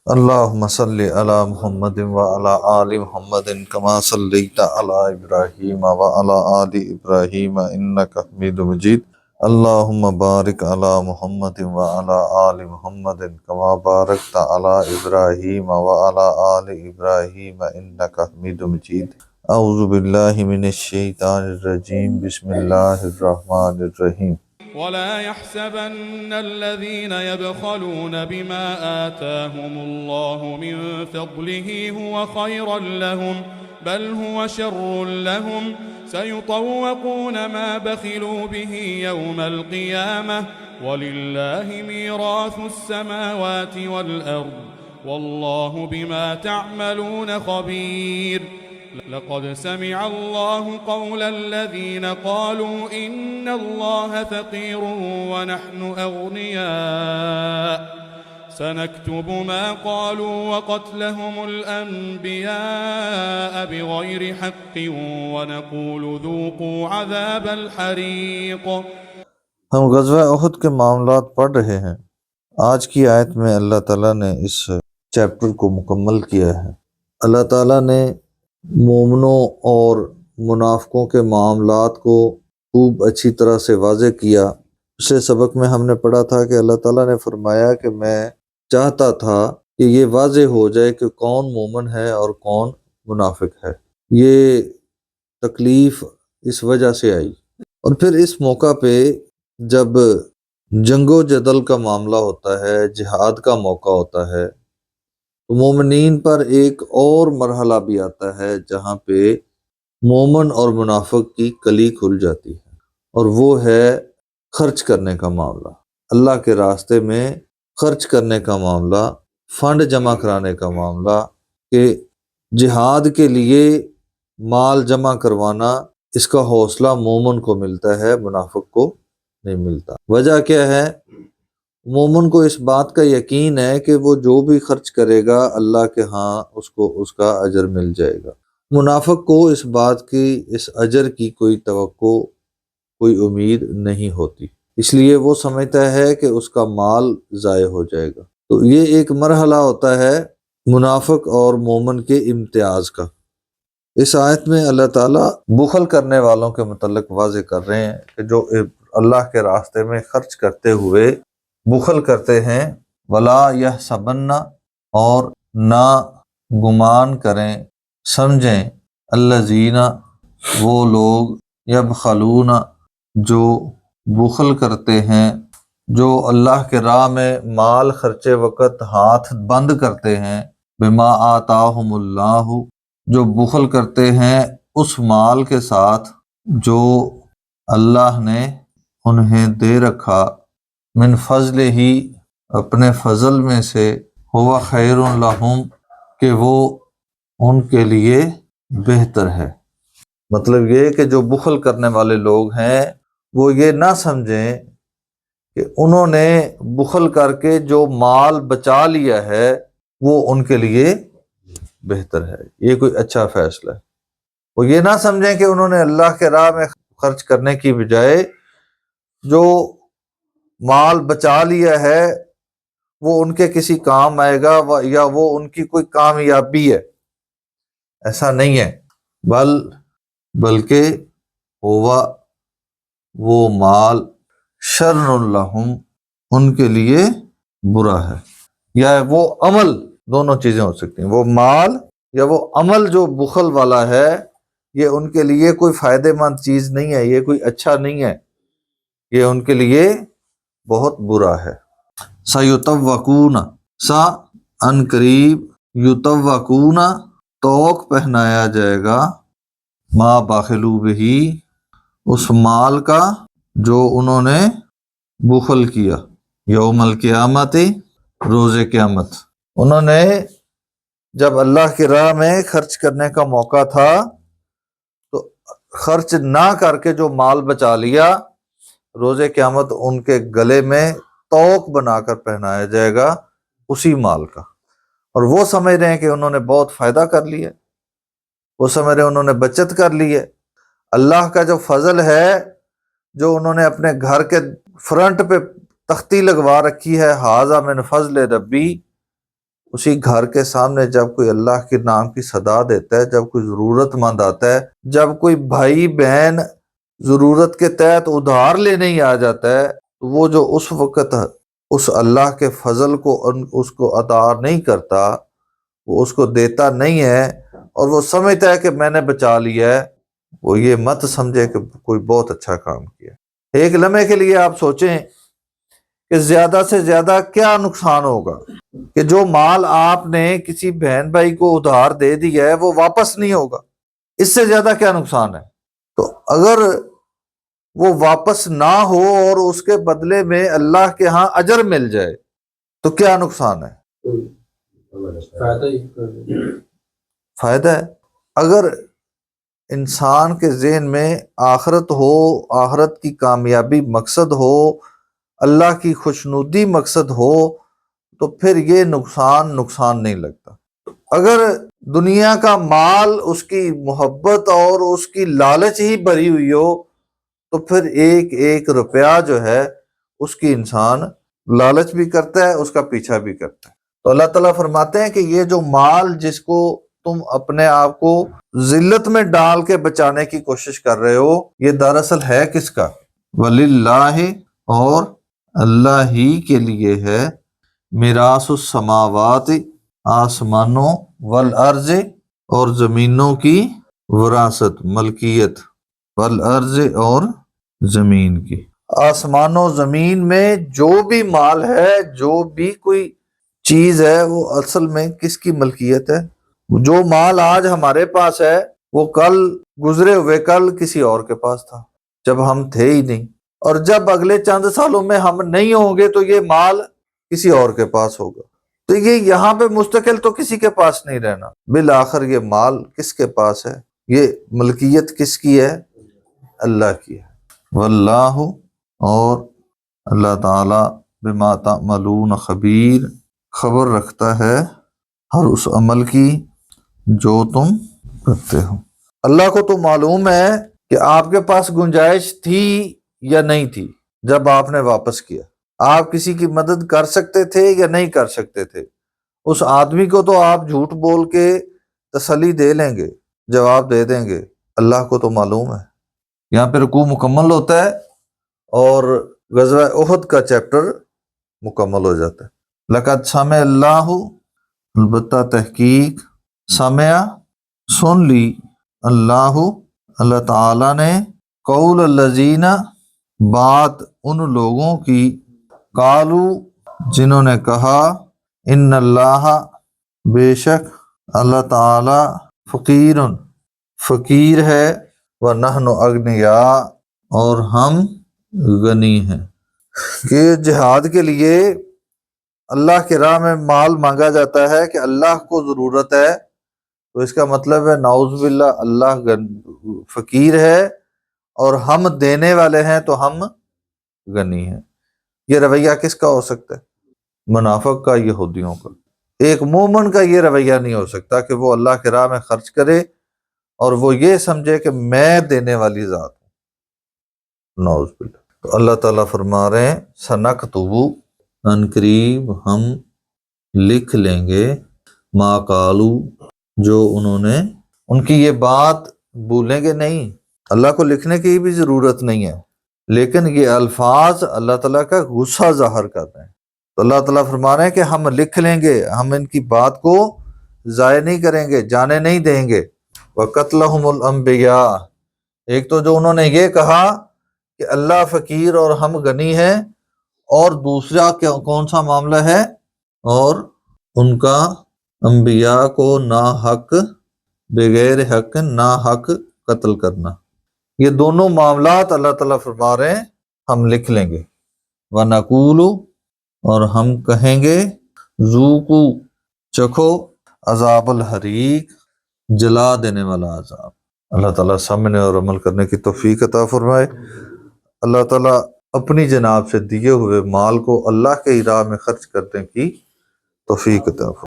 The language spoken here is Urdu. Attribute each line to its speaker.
Speaker 1: اللهم صل على محمد وعلى آل محمد كما صليت على إبراهيم وعلى آل إبراهيم إنك حميد مجيد. اللهم بارك على محمد وعلى آل محمد كما باركت على إبراهيم وعلى آل إبراهيم إنك حميد مجيد. أعوذ بالله من الشيطان الرجيم. بسم الله الرحمن الرحيم.
Speaker 2: ولا يحسبن الذين يبخلون بما آتاهم الله من فضله هو خيرا لهم بل هو شر لهم سيطوقون ما بخلوا به يوم القيامة ولله ميراث السماوات والأرض والله بما تعملون خبير. لقد سمع الله قول الذين قالوا إن الله فقير ونحن أغنياء سنكتب ما قالوا وقتلهم الأنبياء بغير حق ونقول ذوقوا عذاب الحريق.
Speaker 1: ہم غزوہ احد کے معاملات پڑھ رہے ہیں۔ آج کی آیت میں اللہ تعالیٰ نے اس چیپٹر کو مکمل کیا ہے۔ اللہ تعالیٰ نے مومنوں اور منافقوں کے معاملات کو خوب اچھی طرح سے واضح کیا۔ پچھلے سبق میں ہم نے پڑھا تھا کہ اللہ تعالیٰ نے فرمایا کہ میں چاہتا تھا کہ یہ واضح ہو جائے کہ کون مومن ہے اور کون منافق ہے۔ یہ تکلیف اس وجہ سے آئی، اور پھر اس موقع پہ جب جنگ و جدل کا معاملہ ہوتا ہے، جہاد کا موقع ہوتا ہے، تو مومنین پر ایک اور مرحلہ بھی آتا ہے جہاں پہ مومن اور منافق کی کلی کھل جاتی ہے، اور وہ ہے خرچ کرنے کا معاملہ، اللہ کے راستے میں خرچ کرنے کا معاملہ، فنڈ جمع کرانے کا معاملہ، کہ جہاد کے لیے مال جمع کروانا، اس کا حوصلہ مومن کو ملتا ہے، منافق کو نہیں ملتا۔ وجہ کیا ہے؟ مومن کو اس بات کا یقین ہے کہ وہ جو بھی خرچ کرے گا اللہ کے ہاں اس کو اس کا اجر مل جائے گا۔ منافق کو اس بات کی، اس اجر کی کوئی توقع، کوئی امید نہیں ہوتی، اس لیے وہ سمجھتا ہے کہ اس کا مال ضائع ہو جائے گا۔ تو یہ ایک مرحلہ ہوتا ہے منافق اور مومن کے امتیاز کا۔ اس آیت میں اللہ تعالیٰ بخل کرنے والوں کے متعلق واضح کر رہے ہیں کہ جو اللہ کے راستے میں خرچ کرتے ہوئے بخل کرتے ہیں، ولا یحسبن، اور نہ گمان کریں، سمجھیں، الذین، وہ لوگ، یبخلون، جو بخل کرتے ہیں، جو اللہ کے راہ میں مال خرچے وقت ہاتھ بند کرتے ہیں، بما آتاہم اللہ، جو بخل کرتے ہیں اس مال کے ساتھ جو اللہ نے انہیں دے رکھا، من فضل ہی، اپنے فضل میں سے، ہوا خیر لہم، کہ وہ ان کے لیے بہتر ہے۔ مطلب یہ کہ جو بخل کرنے والے لوگ ہیں وہ یہ نہ سمجھیں کہ انہوں نے بخل کر کے جو مال بچا لیا ہے وہ ان کے لیے بہتر ہے، یہ کوئی اچھا فیصلہ ہے۔ وہ یہ نہ سمجھیں کہ انہوں نے اللہ کے راہ میں خرچ کرنے کی بجائے جو مال بچا لیا ہے وہ ان کے کسی کام آئے گا یا وہ ان کی کوئی کامیابی ہے، ایسا نہیں ہے۔ بلکہ ہوا، وہ مال، شر لہم، ان کے لیے برا ہے، یا وہ عمل، دونوں چیزیں ہو سکتی ہیں، وہ مال یا وہ عمل جو بخل والا ہے، یہ ان کے لیے کوئی فائدہ مند چیز نہیں ہے، یہ کوئی اچھا نہیں ہے، یہ ان کے لیے بہت برا ہے۔ سیطوقون، سا ان قریب، یطوقون، توق پہنایا جائے گا، ما بخلوا بہی، اس مال کا جو انہوں نے بخل کیا، یوم القیامت، روز قیامت۔ انہوں نے جب اللہ کی راہ میں خرچ کرنے کا موقع تھا تو خرچ نہ کر کے جو مال بچا لیا، روز قیامت ان کے گلے میں توق بنا کر پہنایا جائے گا اسی مال کا، اور وہ سمجھ رہے ہیں کہ انہوں نے بہت فائدہ کر لیا، وہ سمجھ رہے ہیں انہوں نے بچت کر لی ہے۔ اللہ کا جو فضل ہے، جو انہوں نے اپنے گھر کے فرنٹ پہ تختی لگوا رکھی ہے، ھذا من فضل ربی، اسی گھر کے سامنے جب کوئی اللہ کے نام کی صدا دیتا ہے، جب کوئی ضرورت مند آتا ہے، جب کوئی بھائی بہن ضرورت کے تحت ادھار لینے ہی آ جاتا ہے، تو وہ جو اس وقت اس اللہ کے فضل کو اس کو ادا نہیں کرتا، وہ اس کو دیتا نہیں ہے، اور وہ سمجھتا ہے کہ میں نے بچا لیا ہے، وہ یہ مت سمجھے کہ کوئی بہت اچھا کام کیا۔ ایک لمحے کے لیے آپ سوچیں کہ زیادہ سے زیادہ کیا نقصان ہوگا کہ جو مال آپ نے کسی بہن بھائی کو ادھار دے دیا ہے وہ واپس نہیں ہوگا، اس سے زیادہ کیا نقصان ہے؟ تو اگر وہ واپس نہ ہو اور اس کے بدلے میں اللہ کے ہاں اجر مل جائے تو کیا نقصان ہے؟ فائدہ ہے۔ اگر انسان کے ذہن میں آخرت ہو، آخرت کی کامیابی مقصد ہو، اللہ کی خوشنودی مقصد ہو، تو پھر یہ نقصان نہیں لگتا۔ اگر دنیا کا مال اس کی محبت اور اس کی لالچ ہی بھری ہوئی ہو تو پھر ایک ایک روپیہ جو ہے اس کی انسان لالچ بھی کرتا ہے، اس کا پیچھا بھی کرتا ہے۔ تو اللہ تعالیٰ فرماتے ہیں کہ یہ جو مال جس کو تم اپنے آپ کو ذلت میں ڈال کے بچانے کی کوشش کر رہے ہو، یہ دراصل ہے کس کا؟ وَلِلَّهِ، اور اللہ ہی کے لیے ہے، میراث السماوات، آسمانوں، والارض، اور زمینوں کی وراثت، ملکیت، والارض، اور زمین کی۔ آسمان و زمین میں جو بھی مال ہے، جو بھی کوئی چیز ہے، وہ اصل میں کس کی ملکیت ہے؟ جو مال آج ہمارے پاس ہے وہ کل، گزرے ہوئے کل کسی اور کے پاس تھا جب ہم تھے ہی نہیں، اور جب اگلے چند سالوں میں ہم نہیں ہوں گے تو یہ مال کسی اور کے پاس ہوگا۔ تو یہ یہاں پہ مستقل تو کسی کے پاس نہیں رہنا، بالآخر یہ مال کس کے پاس ہے؟ یہ ملکیت کس کی ہے؟ اللہ کی ہے۔ واللہ، اور اللہ تعالی بما تعملون خبیر، خبر رکھتا ہے ہر اس عمل کی جو تم کرتے ہو۔ اللہ کو تو معلوم ہے کہ آپ کے پاس گنجائش تھی یا نہیں تھی جب آپ نے واپس کیا، آپ کسی کی مدد کر سکتے تھے یا نہیں کر سکتے تھے۔ اس آدمی کو تو آپ جھوٹ بول کے تسلی دے لیں گے، جواب دے دیں گے، اللہ کو تو معلوم ہے۔ یہاں پہ رکوع مکمل ہوتا ہے اور غزوہ احد کا چیپٹر مکمل ہو جاتا ہے۔ لقد سمع اللہ، البتہ تحقیق، سمع، سن لی، اللہ تعالیٰ نے، قول الذین، بات ان لوگوں کی، قالو، جنہوں نے کہا، ان اللہ، بے شک اللہ تعالی، فقیر، فقیر ہے، ونحن اغنیاء، اور ہم غنی ہیں۔ کہ جہاد کے لیے اللہ کی راہ میں مال مانگا جاتا ہے کہ اللہ کو ضرورت ہے، تو اس کا مطلب ہے نعوذ باللہ اللہ فقیر ہے اور ہم دینے والے ہیں تو ہم غنی ہیں۔ یہ رویہ کس کا ہو سکتا ہے؟ منافق کا، یہودیوں کا۔ ایک مومن کا یہ رویہ نہیں ہو سکتا کہ وہ اللہ کی راہ میں خرچ کرے اور وہ یہ سمجھے کہ میں دینے والی ذات ہوں، نعوذ باللہ۔ تو اللہ تعالیٰ فرما رہے ہیں سنکتب، ان قریب ہم لکھ لیں گے، ما قالو، جو انہوں نے، ان کی یہ بات بھولیں گے نہیں۔ اللہ کو لکھنے کی بھی ضرورت نہیں ہے، لیکن یہ الفاظ اللہ تعالیٰ کا غصہ ظاہر کر رہے ہیں۔ تو اللہ تعالیٰ فرما رہے ہیں کہ ہم لکھ لیں گے، ہم ان کی بات کو ضائع نہیں کریں گے، جانے نہیں دیں گے۔ وَقَتْلَهُمُ الْأَنْبِيَاءَ، ایک تو جو انہوں نے یہ کہا کہ اللہ فقیر اور ہم غنی ہیں، اور دوسرا کون سا معاملہ ہے؟ اور ان کا انبیاء کو نا حق، بغیر حق، نا حق قتل کرنا۔ یہ دونوں معاملات اللہ تعالیٰ فرما رہے ہیں ہم لکھ لیں گے۔ وَنَقُولُ، اور ہم کہیں گے، ذُوقُوا، چکھو، عذاب الحریق، جلا دینے والا عذاب۔ اللہ تعالیٰ سامنے اور عمل کرنے کی توفیق عطا فرمائے۔ اللہ تعالیٰ اپنی جناب سے دیے ہوئے مال کو اللہ کے راہ میں خرچ کرنے کی توفیق عطا فرمائے۔